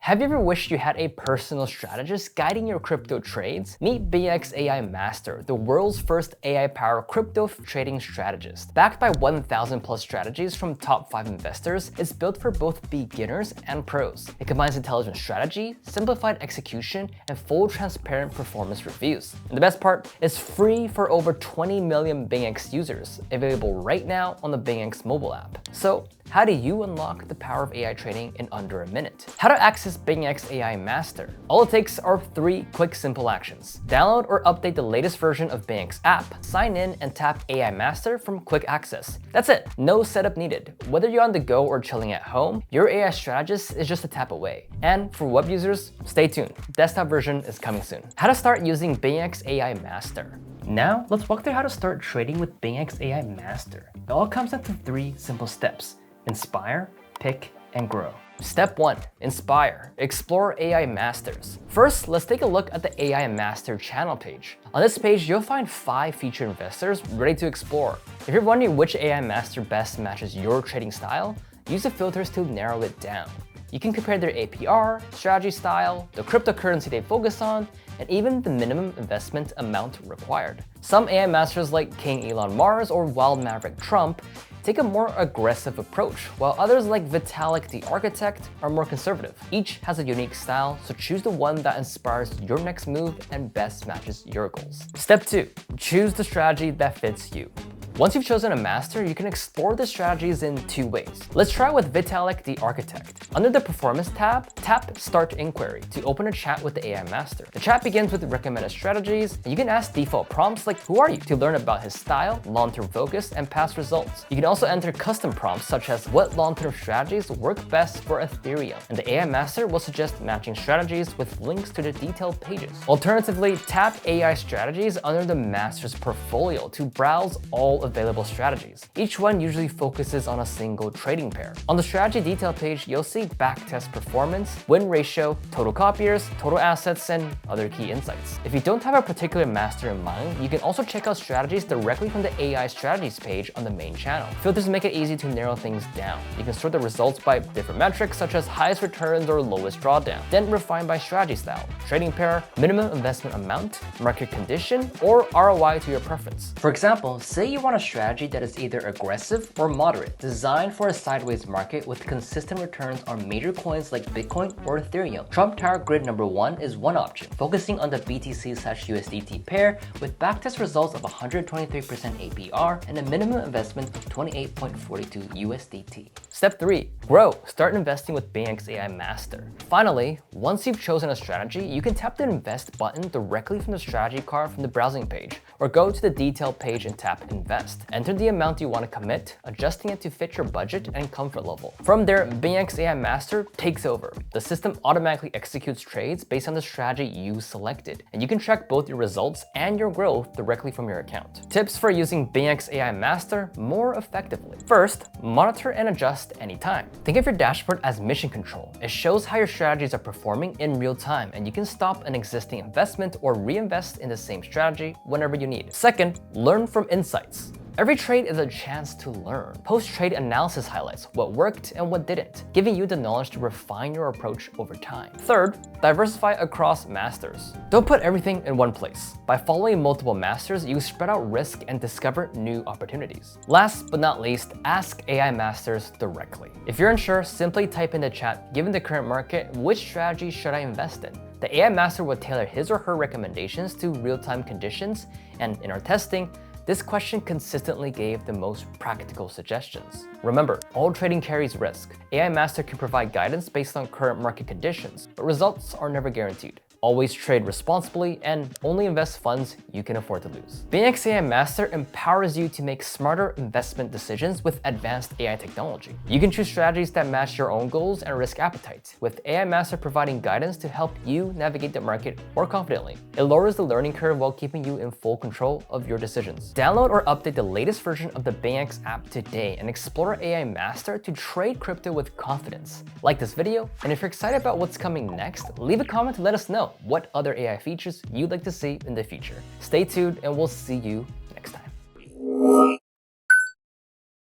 Have you ever wished you had a personal strategist guiding your crypto trades? Meet BingX AI Master, the world's first AI-powered crypto trading strategist. Backed by 1,000 plus strategies from top 5 investors, it's built for both beginners and pros. It combines intelligent strategy, simplified execution, and full transparent performance reviews. And the best part, it's free for over 20 million BingX users, available right now on the BingX mobile app. So, how do you unlock the power of AI trading in under a minute? How to access BingX AI Master? All it takes are 3 quick, simple actions. Download or update the latest version of BingX app, sign in, and tap AI Master from Quick Access. That's it, no setup needed. Whether you're on the go or chilling at home, your AI strategist is just a tap away. And for web users, stay tuned. Desktop version is coming soon. How to start using BingX AI Master? Now, let's walk through how to start trading with BingX AI Master. It all comes down to 3 simple steps. Inspire, pick, and grow. Step 1. Inspire. Explore AI Masters. First, let's take a look at the AI Master channel page. On this page, you'll find 5 featured investors ready to explore. If you're wondering which AI Master best matches your trading style, use the filters to narrow it down. You can compare their APR, strategy style, the cryptocurrency they focus on, and even the minimum investment amount required. Some AI Masters like King Elon Mars or Wild Maverick Trump take a more aggressive approach, while others like Vitalik the Architect are more conservative. Each has a unique style, so choose the one that inspires your next move and best matches your goals. Step 2. Choose the strategy that fits you. Once you've chosen a master, you can explore the strategies in 2 ways. Let's try with Vitalik the Architect. Under the Performance tab, tap Start Inquiry to open a chat with the AI Master. The chat begins with recommended strategies, and you can ask default prompts like "Who are you?" to learn about his style, long-term focus, and past results. You can also enter custom prompts such as "What long-term strategies work best for Ethereum?" and the AI Master will suggest matching strategies with links to the detailed pages. Alternatively, tap AI Strategies under the Master's portfolio to browse all available strategies. Each one usually focuses on a single trading pair. On the strategy detail page, you'll see backtest performance, win ratio, total copiers, total assets, and other key insights. If you don't have a particular master in mind, you can also check out strategies directly from the AI strategies page on the main channel. Filters make it easy to narrow things down. You can sort the results by different metrics such as highest returns or lowest drawdown, then refine by strategy style, trading pair, minimum investment amount, market condition, or ROI to your preference. For example, say you want a strategy that is either aggressive or moderate, designed for a sideways market with consistent returns on major coins like Bitcoin or Ethereum. Trump Tower Grid number 1 is one option, focusing on the BTC/USDT pair with backtest results of 123% APR and a minimum investment of 28.42 USDT. Step 3. Grow. Start investing with BingX AI Master. Finally, once you've chosen a strategy, you can tap the Invest button directly from the strategy card from the browsing page, or go to the detail page and tap Invest. Enter the amount you want to commit, adjusting it to fit your budget and comfort level. From there, BingX AI Master takes over. The system automatically executes trades based on the strategy you selected, and you can track both your results and your growth directly from your account. Tips for using BingX AI Master more effectively. First, monitor and adjust anytime. Think of your dashboard as mission control. It shows how your strategies are performing in real time, and you can stop an existing investment or reinvest in the same strategy whenever you need. Second, learn from insights. Every trade is a chance to learn. Post-trade analysis highlights what worked and what didn't, giving you the knowledge to refine your approach over time. Third, diversify across masters. Don't put everything in one place. By following multiple masters, you spread out risk and discover new opportunities. Last but not least, ask AI masters directly. If you're unsure, simply type in the chat, "Given the current market, which strategy should I invest in?" The AI master will tailor his or her recommendations to real-time conditions, and in our testing, this question consistently gave the most practical suggestions. Remember, all trading carries risk. AI Master can provide guidance based on current market conditions, but results are never guaranteed. Always trade responsibly and only invest funds you can afford to lose. BingX AI Master empowers you to make smarter investment decisions with advanced AI technology. You can choose strategies that match your own goals and risk appetite, with AI Master providing guidance to help you navigate the market more confidently. It lowers the learning curve while keeping you in full control of your decisions. Download or update the latest version of the BingX app today and explore AI Master to trade crypto with confidence. Like this video, and if you're excited about what's coming next, leave a comment to let us know what other AI features you'd like to see in the future. Stay tuned, and we'll see you next time.